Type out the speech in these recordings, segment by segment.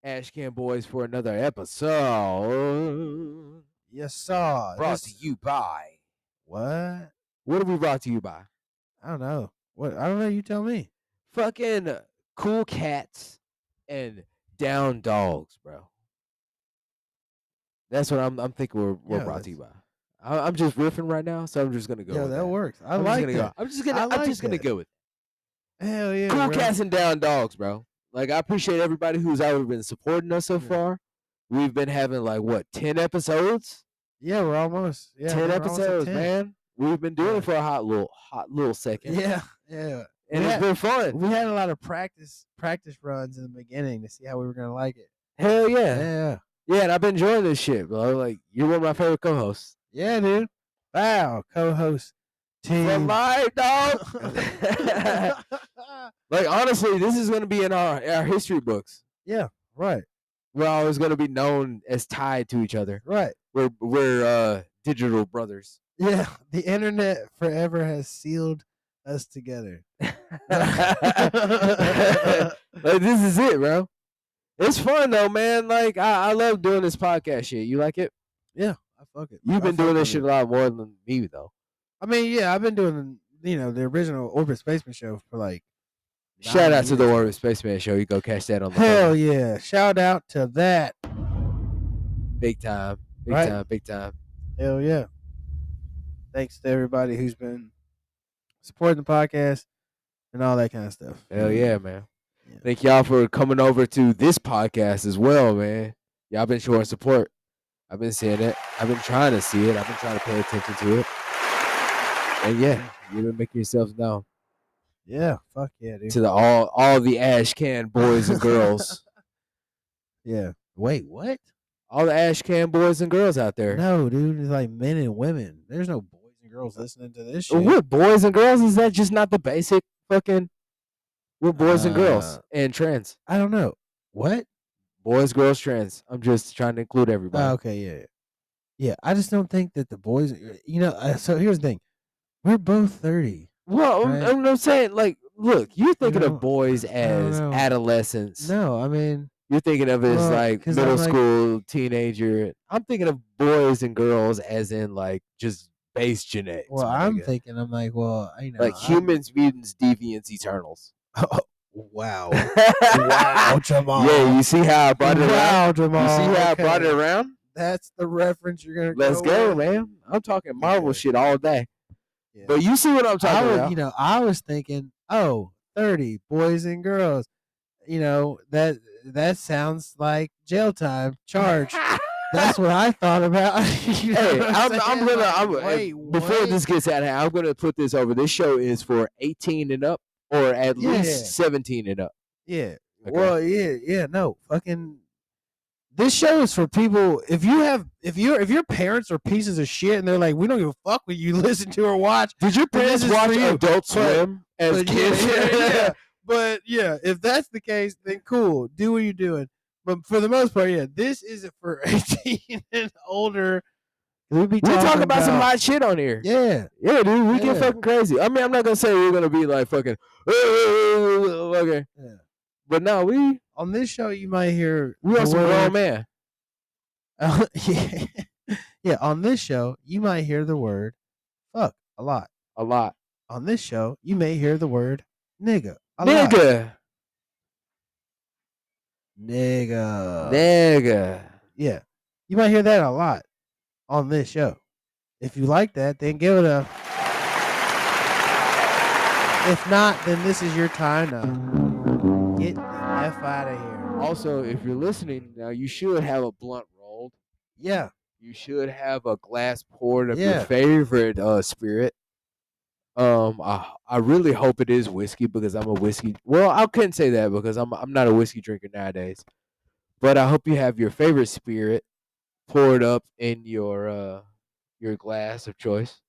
Ashcan Boys for another episode. Yes, sir. Brought to you by. What? What are we brought to you by? I don't know. What? I don't know. You tell me. Fucking cool cats and down dogs, bro. That's what I'm thinking we're brought to you by. I'm just riffing right now, so I'm just gonna go. Yeah, with that works. I'm like just gonna that. go. I'm just gonna go with it. Hell yeah. Cool bro. cats and down dogs, bro. Like, I appreciate everybody who's ever been supporting us so far. We've been having 10 episodes? Yeah, we're almost 10 episodes, 10. man. We've been doing it for a hot little second. Yeah. And it's been fun. We had a lot of practice runs in the beginning to see how we were gonna like it. Hell yeah. Yeah. Yeah, and I've been enjoying this shit, bro. Like, you're one of my favorite co-hosts. Yeah, dude. Wow, co-host team. For life, dog. Like, honestly, this is gonna be in our history books. Yeah, right. We're always gonna be known as tied to each other. Right. We're digital brothers. Yeah, the internet forever has sealed us together. Like, this is it, bro. It's fun though, man. Like, I love doing this podcast shit. You like it? Yeah, I fuck it. You've been doing this shit a lot more than me, though. I mean, yeah, I've been doing the original Orbit Spaceman show for like. Shout out to the Orbit Spaceman show. You go catch that on the Hell yeah! Shout out to that. Big time, big time. Hell yeah! Thanks to everybody who's been supporting the podcast and all that kind of stuff. Hell yeah, man. Yeah. Thank y'all for coming over to this podcast as well, man. Y'all been showing support. I've been seeing it. I've been trying to see it. I've been trying to pay attention to it. And yeah, you've been making yourselves known. Yeah, fuck yeah, dude. To the all the Ashcan boys and girls. Yeah. Wait, what? All the Ashcan boys and girls out there. No, dude, it's like men and women. There's no boys and girls listening to this shit. What, boys and girls? Is that just not the basic fucking... We're boys and girls and trans. I don't know. What? Boys, girls, trans. I'm just trying to include everybody. Okay, yeah. Yeah, I just don't think that the boys... so here's the thing. We're both 30. Well, right? I'm saying, like, look, you're thinking of boys as adolescents. No, I mean... You're thinking of it as, like, middle school, teenager. I'm thinking of boys and girls as in, like, just base genetics. Well, I'm like, well, like, humans, mutants, deviants, eternals. Oh, wow. Wow, Jamal. Yeah, you see how I brought it around? Wow, Jamal. You see how I brought it around? That's the reference you're going to Let's go, man. I'm talking Marvel shit all day. Yeah. But you see what I'm talking about. I was thinking, 30, boys and girls. That sounds like jail time, charge. That's what I thought about. Before this gets out of hand, I'm gonna put this over. This show is for 18 and up, or at least 17 and up. Yeah. Okay. Well, yeah, no, fucking. This show is for people. If your parents are pieces of shit and they're like, we don't give a fuck what you listen to or watch. Did your parents watch Adult Swim as kids? Yeah. But yeah, if that's the case, then cool. Do what you're doing. But for the most part, yeah, this isn't for 18 and older. We talk about some hot shit on here. Yeah. Yeah, dude. We get fucking crazy. I mean, I'm not going to say we're going to be like fucking. Okay. Yeah. But no, we. On this show, you might hear. We are some grown man. Yeah. Yeah, on this show, you might hear the word fuck a lot. A lot. On this show, you may hear the word nigga. Nigga. Yeah. You might hear that a lot on this show. If you like that, then give it a... If not, then this is your time to get the F out of here. Also, if you're listening now, you should have a blunt rolled. Yeah. You should have a glass poured of your favorite spirit. I really hope it is whiskey because I'm a whiskey. Well, I couldn't say that because I'm not a whiskey drinker nowadays. But I hope you have your favorite spirit poured up in your glass of choice.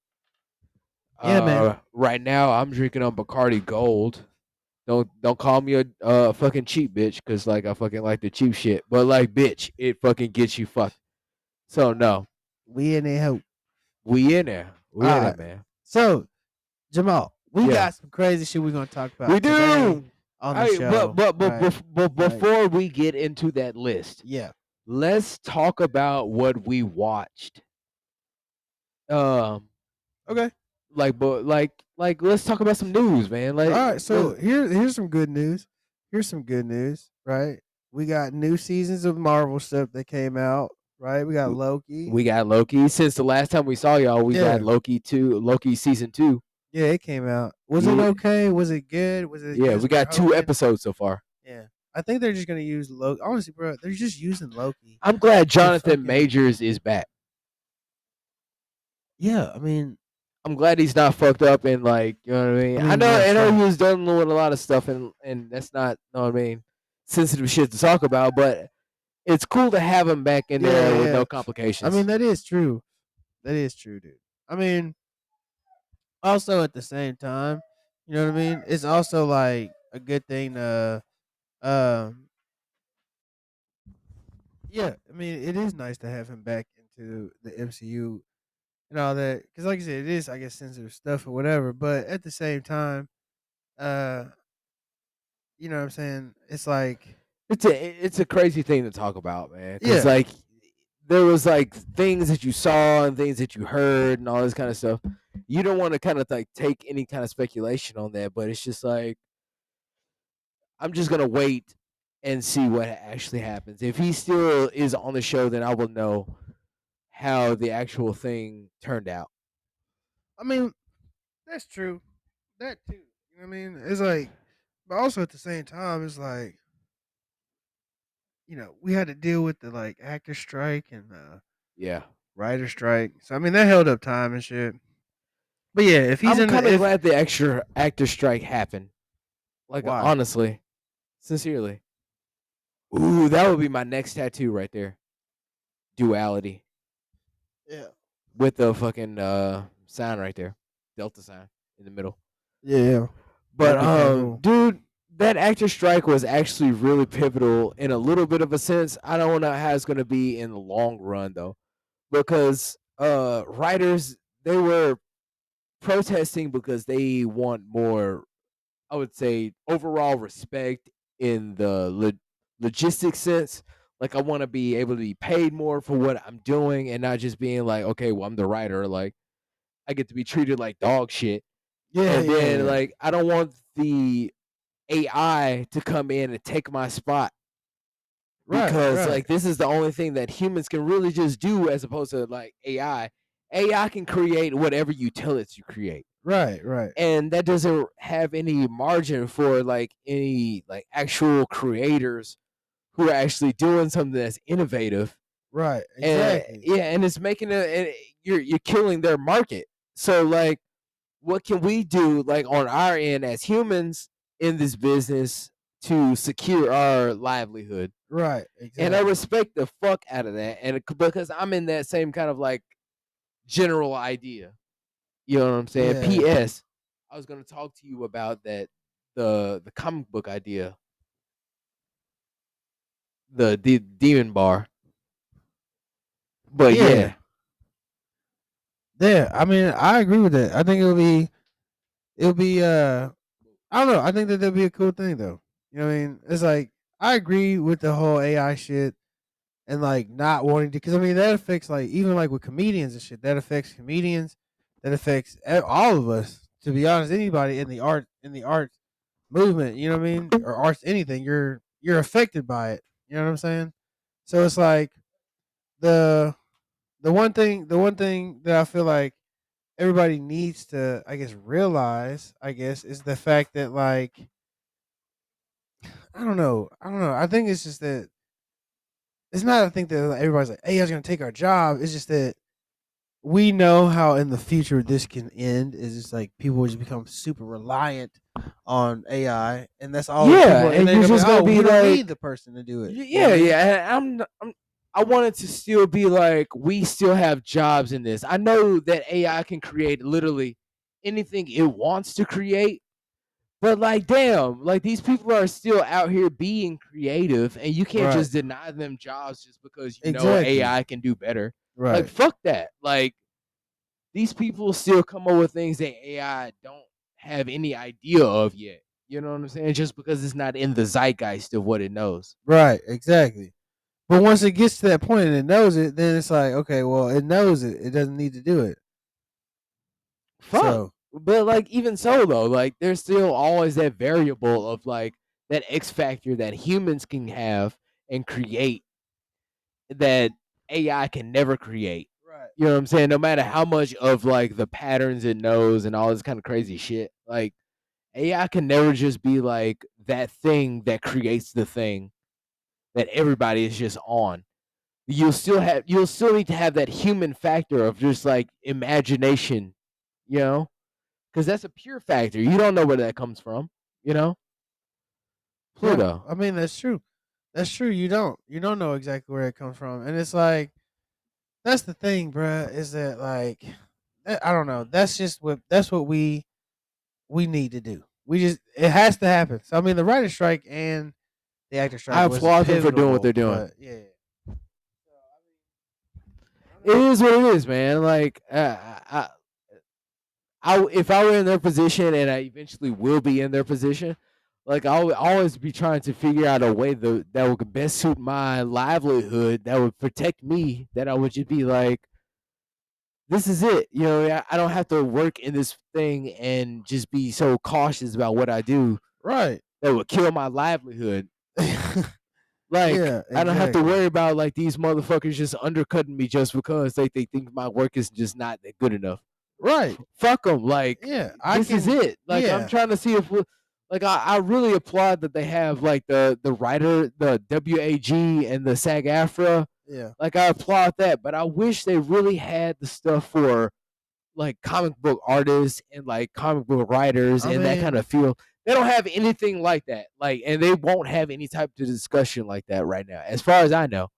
Yeah, man. Right now, I'm drinking on Bacardi Gold. Don't call me a fucking cheap bitch because like I fucking like the cheap shit. But like bitch, it fucking gets you fucked. So no, we in there, hope. We in there, man. So. Jamal, we got some crazy shit we're gonna talk about. We do. on the show. But before we get into that list, yeah, let's talk about what we watched. Okay. Like let's talk about some news, man. Like, all right. So here's some good news. Here's some good news. Right. We got new seasons of Marvel stuff that came out. Right. We got Loki. we got Loki. Since the last time we saw y'all, we got Loki season 2. Yeah, it came out. Was it okay? Was it good? Was it? Yeah, we got 2 episodes so far. Yeah, I think they're just gonna use Loki. Honestly, bro, they're just using Loki. I'm glad Jonathan Majors is back. Yeah, I mean, I'm glad he's not fucked up and like, you know what I mean. I know he was dealing with a lot of stuff and that's not, you know what I mean, sensitive shit to talk about, but it's cool to have him back in there with no complications. I mean, that is true. That is true, dude. I mean, also at the same time, you know what I mean? It's also like a good thing to yeah, I mean, it is nice to have him back into the MCU and all that cuz like I said, it is I guess sensitive stuff or whatever, but at the same time, uh you know what I'm saying? It's like it's a crazy thing to talk about, man. Cuz like there was like things that you saw and things that you heard and all this kind of stuff. You don't want to kind of like take any kind of speculation on that, but it's just like I'm just gonna wait and see what actually happens. If he still is on the show, then I will know how the actual thing turned out. I mean, that's true. That too. You know what I mean? It's like, but also at the same time, it's like, you know, we had to deal with the like actor strike and writer strike. So I mean, that held up time and shit. But yeah, if he's I'm kind of glad the extra actor strike happened. Like honestly, sincerely. Ooh, that would be my next tattoo right there. Duality. Yeah. With the fucking sign right there. Delta sign in the middle. Yeah. But dude, that actor strike was actually really pivotal in a little bit of a sense. I don't know how it's gonna be in the long run though. Because writers, they were protesting because they want more, I would say, overall respect in the logistics sense. Like, I want to be able to be paid more for what I'm doing and not just being like, okay, well, I'm the writer. Like, I get to be treated like dog shit. Yeah. And then, like, I don't want the AI to come in and take my spot. Because, like, this is the only thing that humans can really just do as opposed to, like, AI. AI can create whatever you tell it to create. Right. And that doesn't have any margin for like any like actual creators who are actually doing something that's innovative. Right. Exactly. And it's making you're killing their market. So like, what can we do like on our end as humans in this business to secure our livelihood? Right. Exactly. And I respect the fuck out of that, and because I'm in that same kind of like general idea. You know what I'm saying? Yeah. P.S. I was going to talk to you about that the comic book idea, the demon bar. But yeah. I mean, I agree with that. I think it'll be I don't know. I think that'll be a cool thing though. You know what I mean? It's like I agree with the whole AI shit and like not wanting to, because I mean that affects like even like with comedians and shit. That affects comedians. That affects all of us. To be honest, anybody in the art movement, you know what I mean, or arts anything, you're affected by it. You know what I'm saying? So it's like the one thing that I feel like everybody needs to, I guess, realize, I guess, is the fact that like I don't know. I think it's just that it's not. I think that like, everybody's like, "Hey, I was gonna take our job." It's just that we know how in the future this can end. Is just like people just become super reliant on AI, and that's all. Yeah, and you're just gonna be we like, don't need the person to do it. Yeah. And I want it to still be like we still have jobs in this. I know that AI can create literally anything it wants to create. But like, damn, like these people are still out here being creative, and you can't just deny them jobs just because you know AI can do better. Right? Like, fuck that. Like, these people still come up with things that AI don't have any idea of yet. You know what I'm saying? Just because it's not in the zeitgeist of what it knows. Right, exactly. But once it gets to that point and it knows it, then it's like, okay, well, it knows it. It doesn't need to do it. Fuck. So But like even so though, like there's still always that variable of like that X factor that humans can have and create that AI can never create. right. You know what I'm saying? No matter how much of like the patterns it knows and all this kind of crazy shit, like AI can never just be like that thing that creates the thing that everybody is just on. You'll still need to have that human factor of just like imagination, you know? Because that's a pure factor. You don't know where that comes from, you know? Yeah, Pluto. I mean that's true. That's true. You don't know exactly where it comes from, and it's like that's the thing, bruh, is that like I don't know. That's what we need to do. We just it has to happen. So I mean, the writer strike and the actor strike I was applaud them for doing what they're pivotal, doing. but yeah. It is what it is, man. Like, if I were in their position, and I eventually will be in their position, like I would always be trying to figure out a way that would best suit my livelihood, that would protect me. That I would just be like, this is it. You know, I don't have to work in this thing and just be so cautious about what I do. Right. That would kill my livelihood. Like, Yeah, I don't have to exactly. worry about like these motherfuckers just undercutting me just because they think my work is just not that good enough. Right. Fuck them. Like, Yeah, this is it. Like, I'm Yeah, trying to see if like I really applaud that they have like the writer, the WAG and the SAG AFTRA. yeah. Like, I applaud that, but I wish they really had the stuff for like comic book artists and like comic book writers I and that kind mean, of field. They don't have anything like that. Like, and they won't have any type of discussion like that right now, as far as I know.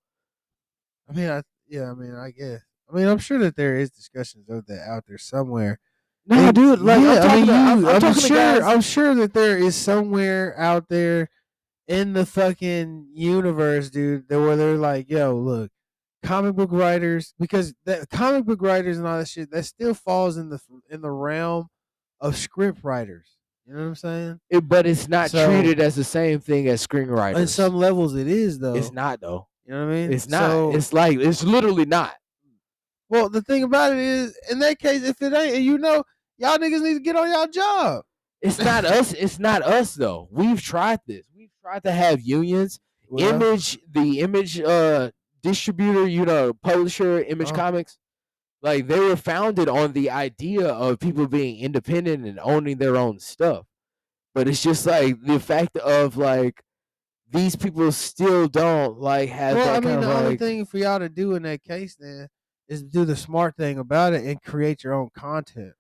I mean, I mean, I guess. I mean, I'm sure that there is discussions of that out there somewhere. No, dude. Like, Yeah, I mean, I'm talking to guys. I'm sure that there is somewhere out there in the fucking universe, dude, where they're like, yo, look, comic book writers, because the comic book writers and all that shit, that still falls in the realm of script writers. You know what I'm saying? But it's not So treated as the same thing as on screenwriters. some levels, it is It's though. not though. You know what I mean? It's not. It's like it's literally not. Well, the thing about it is, in that case, if it ain't, and you know, y'all niggas need to get on y'all job. It's not us. It's not us though. We've tried this. We've tried to have unions. Well, The image distributor, you know, publisher, Image Comics, like they were founded on the idea of people being independent and owning their own stuff. But it's just like the fact of like these people still don't like have well, I that mean, kind the of only like thing for y'all to do in that case then is do the smart thing about it and create your own content.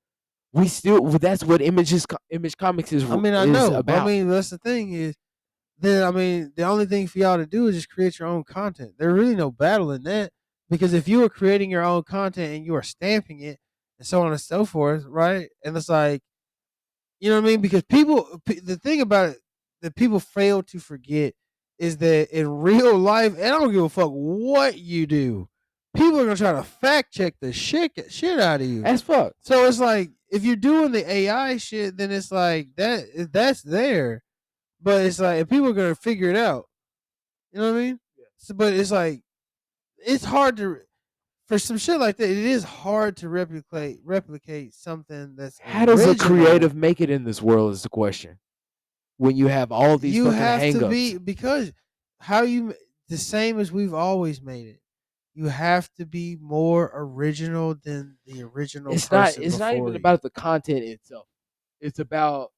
we still that's what Image Comics I mean, I is know, but I about. mean, that's the thing is, then I mean, the only thing for y'all to do is just create your own content. There's really no battle in that because if you are creating your own content and you are stamping it and so on and so forth, right? And it's like, you know what I mean? Because the thing about it that people fail to forget is that in real life, and I don't give a fuck what you do, people are gonna try to fact check the shit out of you. As fuck. So it's like if you're doing the AI shit, then it's like that's there, but it's like if people are gonna figure it out. You know what I mean? Yeah. So, but it's like it's hard to for some shit like that. It is hard to replicate something that's How does a original. creative make it in this world is the question. When you have all these You fucking have to hangups. be because how you the same as we've always made it. You have to be more original than the original It's not person not even before you. about the content itself. It's about,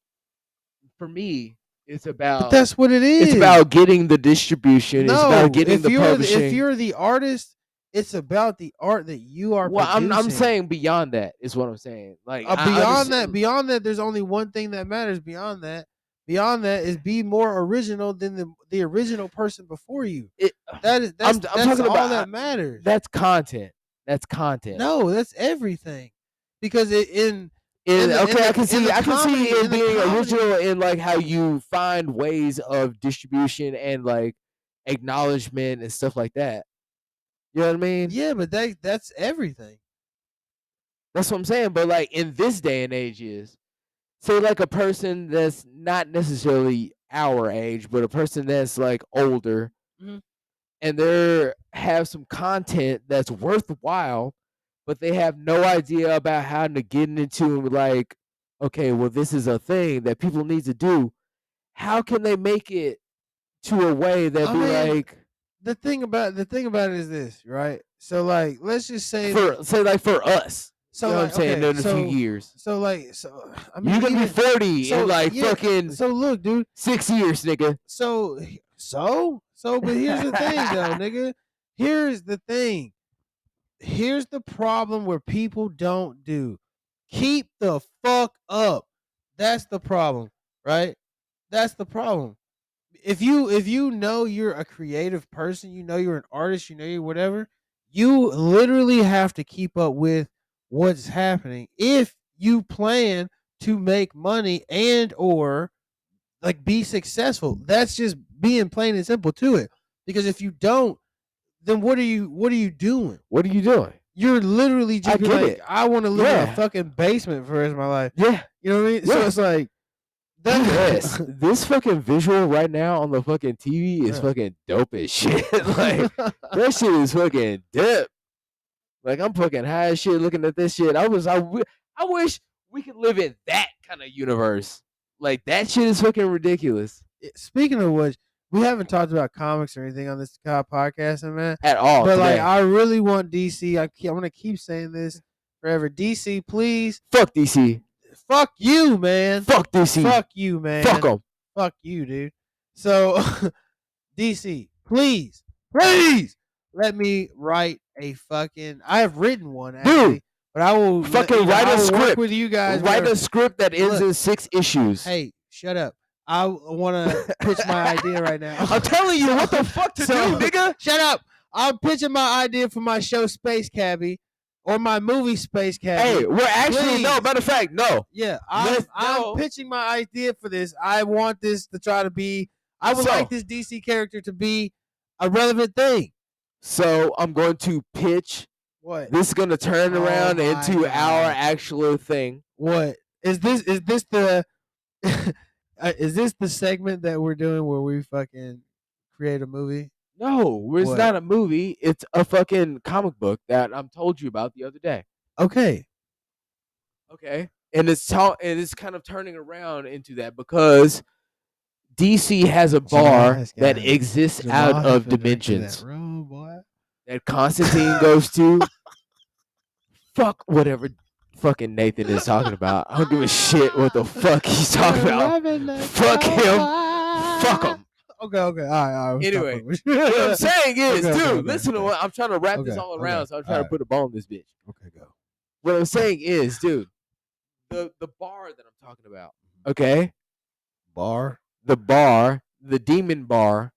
for me, it's But about that's what it is. it's about getting the distribution. It's No, about getting if the you're publishing. if you're the artist, it's about the art that you are well, I'm producing. saying beyond that is what I'm saying. Like beyond that, there's only one thing that matters. Beyond that is be more original than the original person before you. That's I'm talking all about that matters. That's content. That's content. No, that's everything. Because I can see it being comedy, original in like how you find ways of distribution and like acknowledgement and stuff like that. You know what I mean? Yeah, but that's everything. That's what I'm saying. But like in this day and age, is say like a person that's not necessarily our age, but a person that's like older, Mhm. and they have some content that's worthwhile, but they have no idea about how to get into like, okay, well, this is a thing that people need to do. How can they make it to a way that I be mean, like the thing about it is this, right? So like, let's just say for say like for us, you so know what I'm like saying? okay, In a few years, so I you're mean gonna be even 40 in so like yeah. fucking So look, dude. 6 years, nigga. But here's the thing, though, nigga. Here's the thing. Here's the problem where people don't do. Keep the fuck up. That's the problem, right? That's the problem. If you know you're a creative person, you know you're an artist, you know you're whatever, you literally have to keep up with what's happening if you plan to make money and or like be successful. That's just being plain and simple to it. Because if you don't, then what are you doing? What are you doing? You're literally I just be get like, it. I want to live in a Yeah. fucking basement for the rest of my life. Yeah. You know what I mean? So Yeah. it's like Yes, that. this fucking visual right now on the fucking TV is Yeah. fucking dope as shit. Like that shit is fucking dope. Like I'm fucking high as shit looking at this shit. I wish we could live in that kind of universe. Like that shit is fucking ridiculous Speaking of which, we haven't talked about comics or anything on this podcast, man. at all But like, today. I really want DC. I'm gonna keep saying this forever. DC, please. Fuck DC. Fuck you, man. Fuck DC. Fuck you, man. Fuck them. Fuck you, dude. So, DC, please, let me write a fucking. I have written one actually, Dude, but I will fucking write I a will work script with you guys. Write whatever. a script that ends Look. in 6 issues. Hey, shut up. I want to pitch my idea right now. I'm telling you what the fuck to do, nigga. Shut up. I'm pitching my idea for my show Space Cabbie or my movie Space Cabbie. Hey, we're actually no. Matter of fact, no. Yeah, I'm pitching my idea for this. I want this to try to be. I would like this DC character to be a relevant thing. So I'm going to pitch. What? This is going to turn around into our actual thing. What is this? Is this the? Is this the segment that we're doing where we fucking create a movie? No, it's not a movie. It's a fucking comic book that I'm told you about the other day. Okay. And it's kind of turning around into that because DC has a bar that exists out of dimensions that Constantine goes to. Fuck whatever fucking Nathan is talking about. I don't give a shit what the fuck he's talking about. Fuck him. Fuck him. Okay. All right. Anyway, what I'm saying is, listen to what I'm trying to wrap this all around. So I'm trying to put a ball in this bitch. Okay, go. What I'm saying is, dude, the bar that I'm talking about. Okay, the demon bar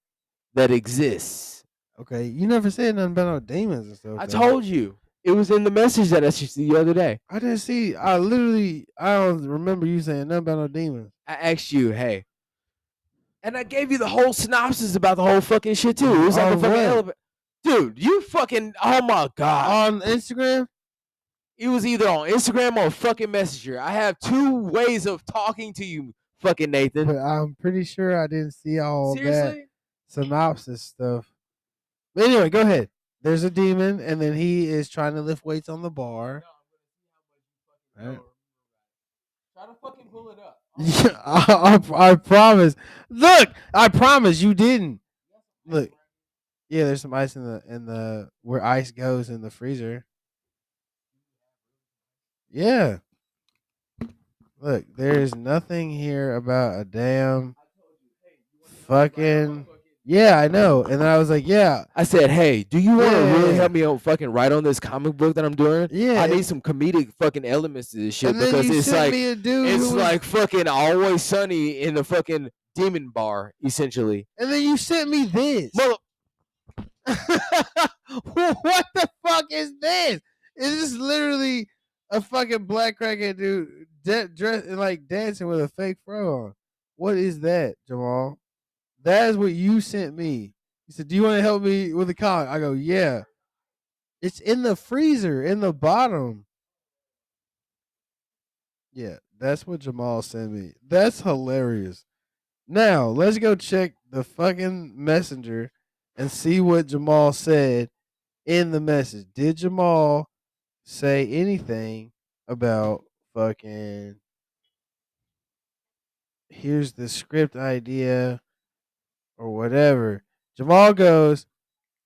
that exists. Okay, you never said nothing about no demons and stuff. I told you. It was in the message that I sent you the other day. I didn't see. I don't remember you saying nothing about no demons. I asked you, hey. And I gave you the whole synopsis about the whole fucking shit, too. It was like a fucking elevator. Dude, you fucking, oh my God. On Instagram? It was either on Instagram or fucking Messenger. I have 2 ways of talking to you, fucking Nathan. But I'm pretty sure I didn't see all that synopsis stuff. But anyway, go ahead. There's a demon, and then he is trying to lift weights on the bar. Right. Try to fucking pull it up. Yeah, I promise. Look, I promise you didn't. Look, yeah, there's some ice in the where ice goes in the freezer. Yeah. Look, there's nothing here about a damn fucking. Yeah, I know. And then I was like, yeah. I said, hey, do you want to really help me out fucking write on this comic book that I'm doing? Yeah. I need some comedic fucking elements to this shit and because then it's like me a dude it's like fucking Always Sunny in the fucking demon bar, essentially. And then you sent me this. What the fuck is this? Is this literally a fucking black crackhead dude dressed like dancing with a fake fro on? What is that, Jamal? That is what you sent me. He said, do you want to help me with the comic? I go, yeah. It's in the freezer, in the bottom. Yeah, That's what Jamal sent me. That's hilarious. Now let's go check the fucking messenger and see what Jamal said in the message. Did Jamal say anything about fucking here's the script idea or whatever? Jamal goes,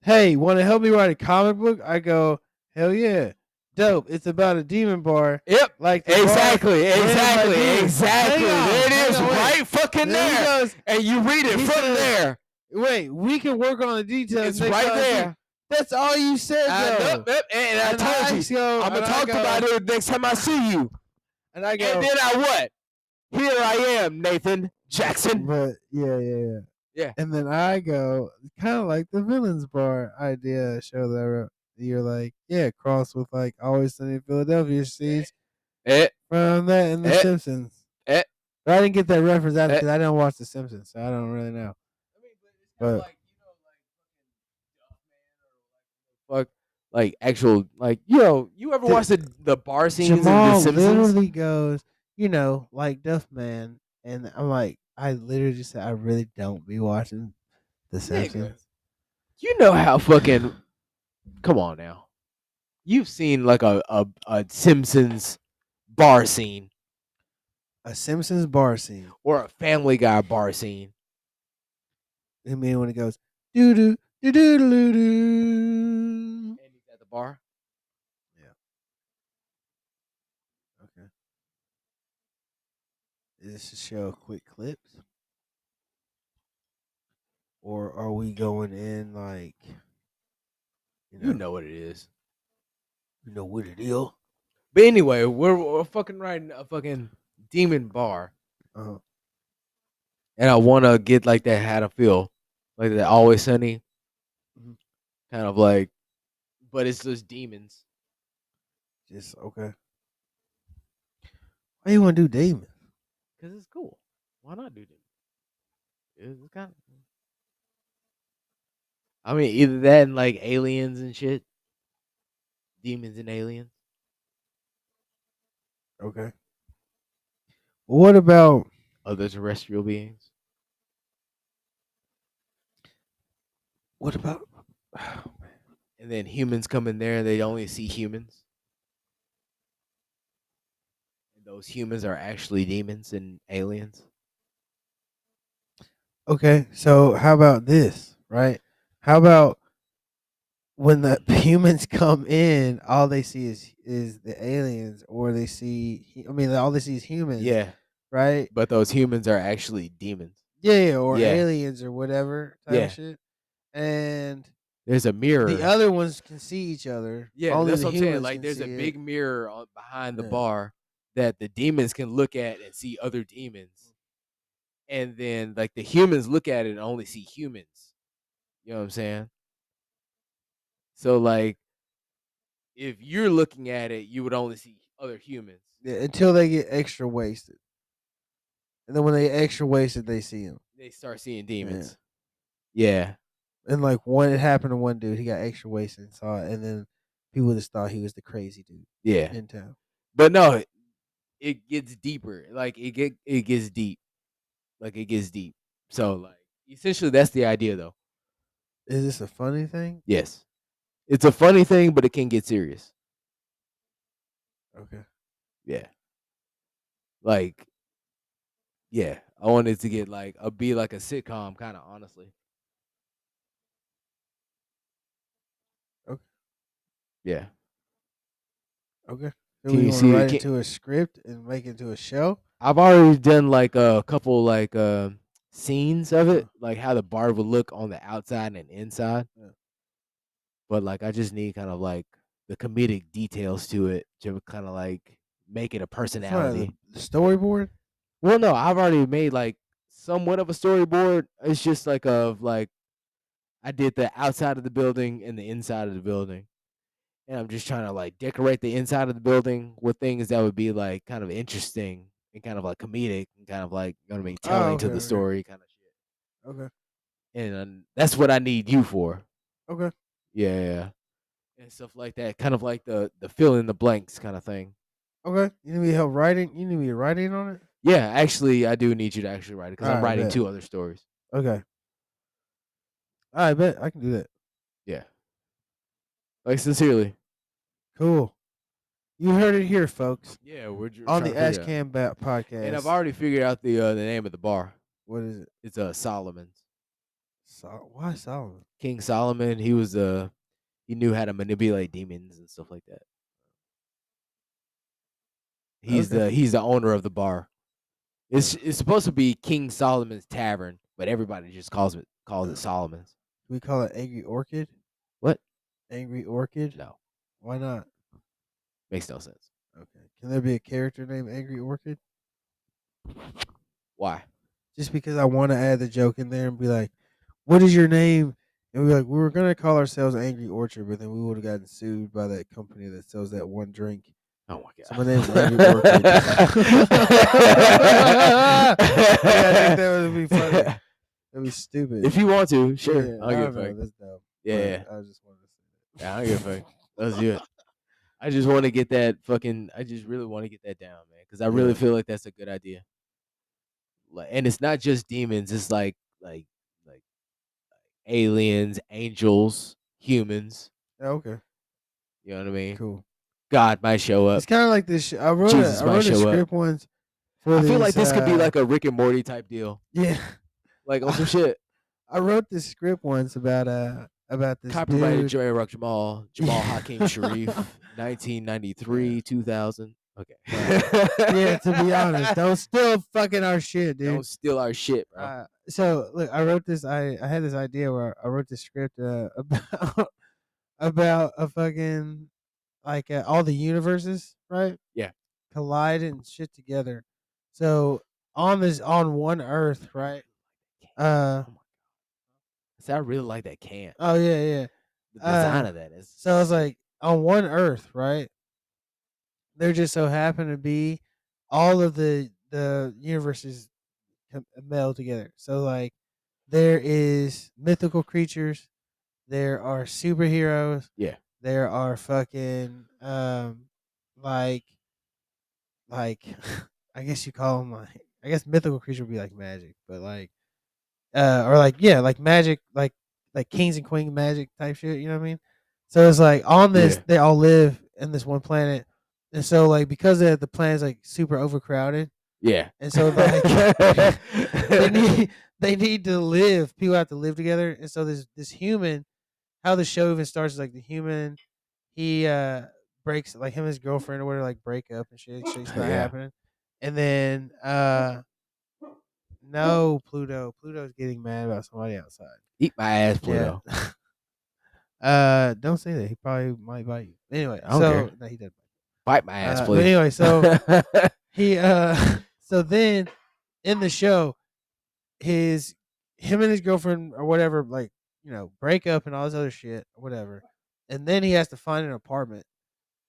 "Hey, want to help me write a comic book?" I go, "Hell yeah, dope! It's about a demon bar, Yep. like the Exactly. bar ran by Exactly. demons." Exactly. There it Hang is, on, wait. right fucking And then he there. goes, And you read it he from says, there. "Wait, we can work on the details It's next right time too." there. That's all you said, though. And I And told you, I'm gonna talk about it next time I see you. And I go, And then I what? Here I am, Nathan Jackson. but yeah. Yeah. And then I go, kind of like the villains bar idea show that I wrote. You're like, yeah, cross with like Always Sunny in Philadelphia scenes from that and The Simpsons. Eh. But I didn't get that reference out because I didn't watch The Simpsons, so I don't really know. But like actual you ever watch the bar scenes in The Jamal Simpsons? literally goes, like Duffman, and I'm like, I literally just said I really don't be watching The Simpsons. You know how fucking come on now. You've seen like a Simpsons bar scene A Simpsons bar scene. or a Family Guy bar scene. I mean, when it goes doo doo doo doo doo doo. And he's at the bar. Yeah. Okay. Is this to show quick clips, or are we going in like, You know what it is. you know what it is? But anyway, we're fucking writing a fucking demon bar. Uh-huh. And I want to get like that how to feel, like that Always Sunny, Mhm. kind of like, but it's just demons. Just okay. Why you want to do demons? Cause it's cool. Why not do demons? It's kind of. I mean, either that and like aliens and shit, demons and aliens. Okay. What about Other terrestrial beings. what about? And then humans come in there and they only see humans. And those humans are actually demons and aliens. Okay, so how about this? Right? How about when the humans come in, all they see is the aliens, or they see. I mean, all they see is humans. Yeah. Right. But those humans are actually demons. Yeah, or Yeah. aliens or whatever type Yeah. of shit. And there's a mirror. the other ones can see each other. Yeah, Only that's the what I'm saying. humans Like, can there's a see big it. mirror behind the Yeah. bar that the demons can look at and see other demons. And then, like, the humans look at it and only see humans. You know what I'm saying? So, like, if you're looking at it, you would only see other humans. Yeah, until they get extra wasted. And then when they get extra wasted, they see him. They start seeing demons. Yeah. And like one, it happened to one dude. He got extra wasted and saw it, and then people just thought he was the crazy dude. Yeah. In town. But no, it gets deeper. Like, it gets deep. Like, it gets deep. So, like, essentially, that's the idea, though. Is this a funny thing? Yes. It's a funny thing, but it can get serious. Okay. Yeah. Like, yeah, I wanted to get like be like a sitcom, kind of honestly. Okay. Yeah. Okay. So Can we you want to see? write it to a script and make it into a show? I've already done like a couple like scenes of it, like how the bar would look on the outside and inside. Yeah. But like, I just need kind of like the comedic details to it to kind of like make it a personality. The storyboard? Well, no, I've already made like somewhat of a storyboard. It's just like of like I did the outside of the building and the inside of the building. And I'm just trying to like decorate the inside of the building with things that would be like kind of interesting and kind of like comedic and kind of like gonna be telling to the story kind of shit. Okay. And that's what I need you for. Okay. Yeah. And stuff like that. Kind of like the fill in the blanks kind of thing. Okay. You need me help writing? You need me writing on it? Yeah, actually, I do need you to actually write it because I'm Alright, writing bet. 2 other stories. Okay. I bet I can do that. Yeah. Like, sincerely. Cool. You heard it here, folks. Yeah, we're On trying the to Ash figure it out. Cam Bat And I've podcast. already figured out the name of the bar. What is it? It's Solomon's. Why Solomon? King Solomon, he was he knew how to manipulate demons and stuff like that. Okay. He's the owner of the bar. It's supposed to be King Solomon's Tavern, but everybody just calls it Solomon's. We call it Angry Orchid? What? Angry Orchid? No, Why not? makes no sense. Okay. Can there be a character named Angry Orchid? Why? Just because I want to add the joke in there and be like, what is your name? And we're like, we were gonna call ourselves Angry Orchard, but then we would have gotten sued by that company that sells that one drink. Oh my god! So my name's Angry Orchid. Yeah, I think that would be funny. That'd be stupid. If you want to, sure. Yeah, I'll give a fuck. that's dumb. Yeah, I just wanted to say yeah, I'll give a fuck. Let's do it. I just want to get that fucking. I just really want to get that down, man, because I really feel like that's a good idea. Like, and it's not just demons. It's like aliens, angels, humans. that. Okay, You know what I mean? cool. God might show up. It's kind of like this. I wrote Jesus I might wrote a show up. script once. I feel like this could be like a Rick and Morty type deal, yeah. like on some shit. I wrote this script once about this Copyrighted dude. Jerry Rock Jamal Hakeem Sharif, 1993, 2000. Okay. Yeah, to be honest, don't steal fucking our shit, dude. Don't steal our shit, bro. So look, I wrote this. I had this idea where I wrote this script about a fucking like all the universes, right? Yeah. Collide and shit together. So on one Earth, right? See, I really like that can. Oh yeah. The design of that is. So I was like, on one Earth, right? There just so happen to be all of the universes meld together. So like, there is mythical creatures, there are superheroes, Yeah. there are fucking like I guess you call them like, I guess mythical creature would be like magic, but like or like, yeah, like magic, like kings and queen magic type shit. You know what I mean? So it's like on this, Yeah. they all live in this one planet, and so like because the planet's like super overcrowded, Yeah. and so like they need to live. People have to live together, and so this human. How the show even starts is like the human, he breaks, like him and his girlfriend or whatever, like break up and shit. Shit's not Yeah. happening, and then no, Pluto's getting mad about somebody outside. Eat my ass, Pluto. Don't say that. He probably might bite you. Anyway, I don't care. no, he doesn't. Bite my ass, But please. anyway, so he so then in the show, him and his girlfriend or whatever, like, you know, break up and all this other shit or whatever, and then he has to find an apartment,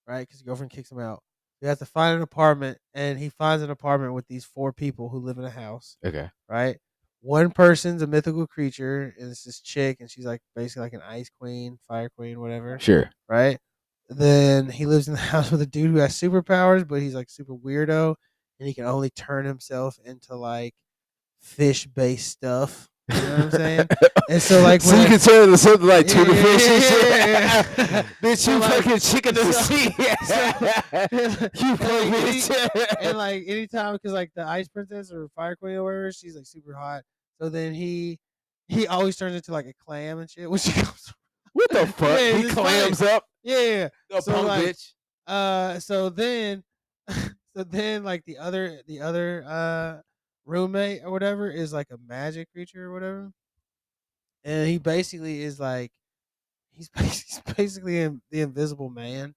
right? Because his girlfriend kicks him out. He has to find an apartment, and he finds an apartment with these 4 people who live in a house. Okay. Right? One person's a mythical creature, and it's this chick, and she's like basically like an ice queen, fire queen, whatever. Sure. Right? Then he lives in the house with a dude who has superpowers, but he's like super weirdo, and he can only turn himself into like fish based stuff. You know what I'm saying? And so like, so you can turn into something like tuna fish and shit. yeah. Bitch, you fucking chicken to the sea. You fucking bitch. And like anytime, because like the ice princess or fire queen or whatever, she's like super hot. So then he always turns into like a clam and shit. Which What the fuck? Yeah, He it's clams funny. up. Yeah. The So, punk like, bitch. So then like the other roommate or whatever is like a magic creature or whatever, and he basically is like he's basically the invisible man,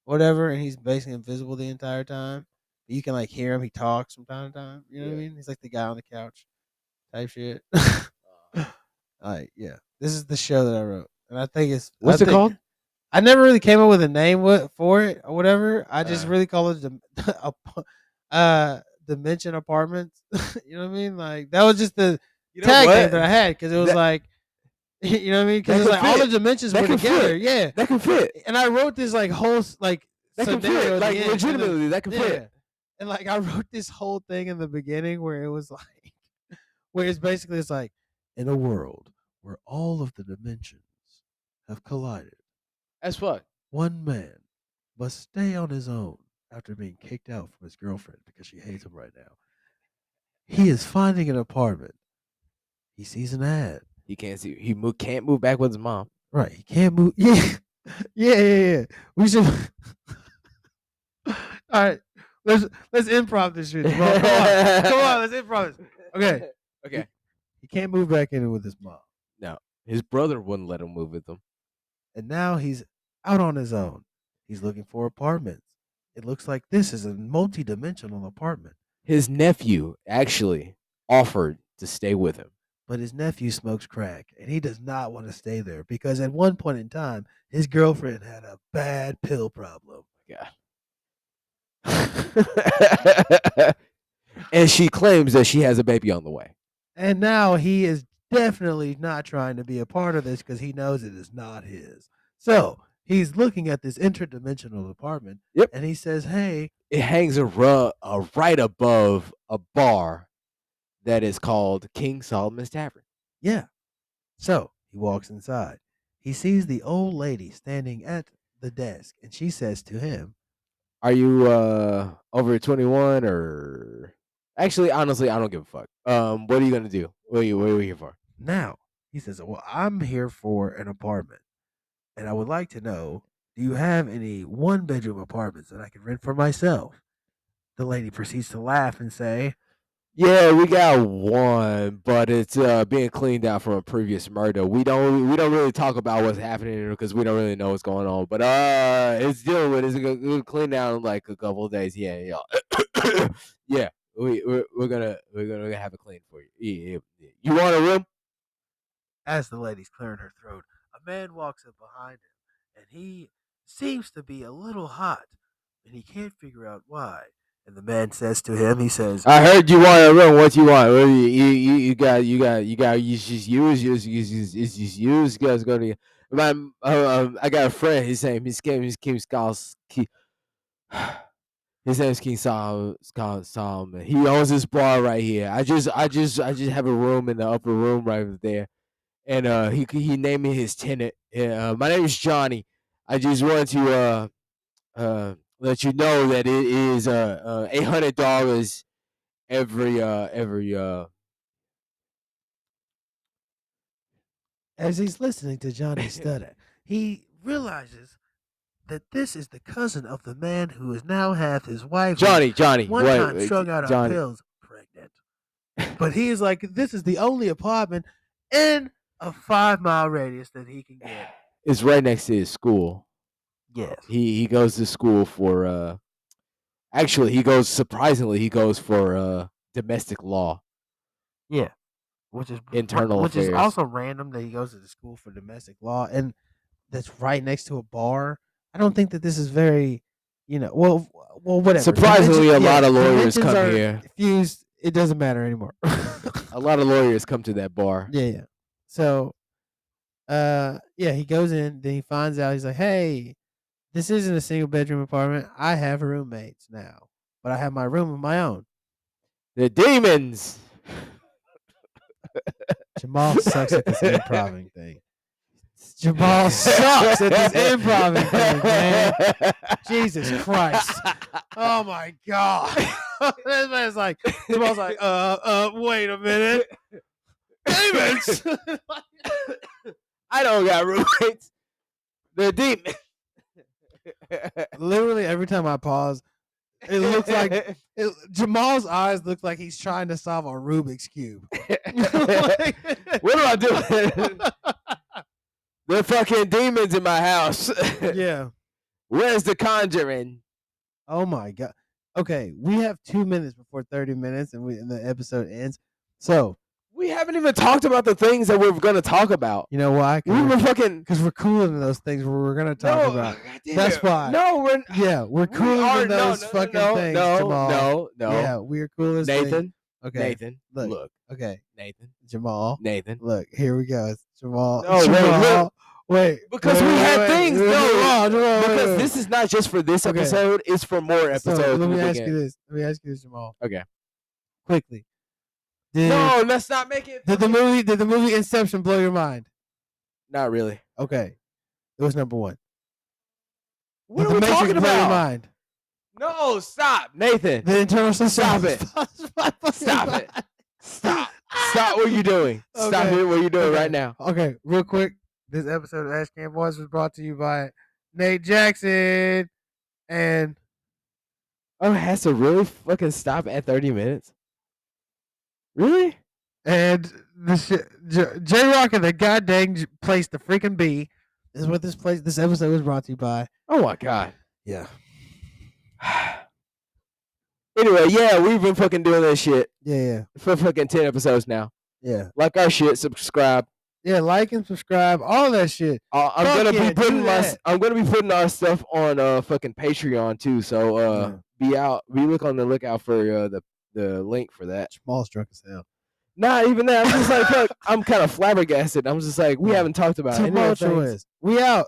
whatever, and he's basically invisible the entire time. But you can like hear him. He talks from time to time. You know what I mean? He's like the guy on the couch type shit. Like, yeah, this is the show that I wrote, and I think it's What's it called? I never really came up with a name for it or whatever. I just really call it Dimension Apartments. You know what I mean? Like, that was just the tag name that I had, because it was like, you know what I mean? Because it's like all the dimensions were together. Yeah, that can fit. And I wrote this like whole like That can fit. Like, legitimately, that can fit. And like, I wrote this whole thing in the beginning where it was like, where it's basically, it's like, in a world where all of the dimensions have collided, As fuck. one man must stay on his own after being kicked out from his girlfriend because she hates him right now. He is finding an apartment. He sees an ad. He can't see. He can't move back with his mom. Right. He can't move. Yeah. Yeah. We should. All right. Let's improv this shit. Come on. Let's improv this. Okay. He can't move back in with his mom. No. His brother wouldn't let him move with him. And now he's out on his own. He's looking for apartments. It looks like this is a multi-dimensional apartment. His nephew actually offered to stay with him. But his nephew smokes crack, and he does not want to stay there because at one point in time, his girlfriend had a bad pill problem. Yeah. And she claims that she has a baby on the way. And now he is definitely not trying to be a part of this because he knows it is not his. So he's looking at this interdimensional apartment. Yep. And he says, hey. It hangs right above a bar that is called King Solomon's Tavern. Yeah. So he walks inside. He sees the old lady standing at the desk, and she says to him, are you over 21 or... Actually, honestly, I don't give a fuck. What are you going to do? What are you here for? Now, he says, well, I'm here for an apartment, and I would like to know, do you have any one-bedroom apartments that I can rent for myself? The lady proceeds to laugh and say, yeah, we got one, but it's being cleaned out from a previous murder. We don't really talk about what's happening because we don't really know what's going on. But it's dealing with. It's gonna clean down in like a couple of days. Yeah. Yeah. We're gonna have it cleaned for you. Yeah. You want a room? As the lady's clearing her throat, a man walks up behind him, and he seems to be a little hot, and he can't figure out why. And the man says to him, he says, I heard you want a room. What you want? You got you just use guys go to I got a friend. His name is King his name's King Solomon. He owns this bar right here. I just have a room in the upper room right there. And he named me his tenant. My name is Johnny. I just wanted to let you know that it is $800 every As he's listening to Johnny stutter, he realizes that this is the cousin of the man who is now half his wife. Johnny, one time strung out on pills, pregnant. But he is like, this is the only apartment in a 5-mile radius that he can get. It's right next to his school. Yes. He goes to school for actually he goes for domestic law. Yeah. Which is internal affairs. Which is also random that he goes to the school for domestic law and that's right next to a bar. I don't think that this is very, well, whatever. Surprisingly, a lot of lawyers come here. Fused. It doesn't matter anymore. A lot of lawyers come to that bar. Yeah. So, he goes in. Then he finds out. He's like, "Hey, this isn't a single bedroom apartment. I have roommates now, but I have my room of my own." The demons. Jamal sucks at this improving thing. Jamal sucks at this improving thing, man. Jesus Christ. Oh my God. This man's like, Jamal's like, wait a minute. Demons. I don't got roommates. They're demons. Literally every time I pause, it looks like Jamal's eyes look like he's trying to solve a Rubik's Cube. What am I doing? They're fucking demons in my house. Yeah. Where's the conjuring? Oh my God. Okay, we have 2 minutes before 30 minutes and the episode ends. So we haven't even talked about the things that we're gonna talk about. You know why? Because we're cooler than those things we're gonna talk about. That's why. No, we're cooler than those fucking things. Jamal. No. Yeah, we're cooler. Nathan. Okay. Nathan. Look. Okay. Nathan. Jamal. Nathan. Look, here we go. It's Jamal. No, Jamal. Wait, because we had things. No, because this is not just for this Okay. episode. It's for more episodes. So, in let the me ask beginning. you this. Let me ask you this, Jamal. Okay. Quickly. No, let's not make it. Did the movie Inception blow your mind? Not really. Okay. It was number 1. What are we talking blow your about? mind? No, stop, Nathan. The internal system. Stop it. Stop it. Stop. Stop what you're doing. Stop it. What you're doing right now. Okay, real quick. This episode of Ash Can Boys was brought to you by Nate Jackson and. Oh, it has to really fucking stop at 30 minutes? Really? And J-Rock and the goddamn place to freaking be is what this episode was brought to you by. Oh my god. Yeah. Anyway, yeah, we've been fucking doing this shit. Yeah. For fucking 10 episodes now. Yeah. Like our shit, subscribe. Yeah, like and subscribe, all that shit. I'm gonna be putting our stuff on fucking Patreon too. So be look on the lookout for the link for that. Small struck as hell. Not even that. I'm just like, fuck, I'm kind of flabbergasted. I'm just like, we haven't talked about it. We out.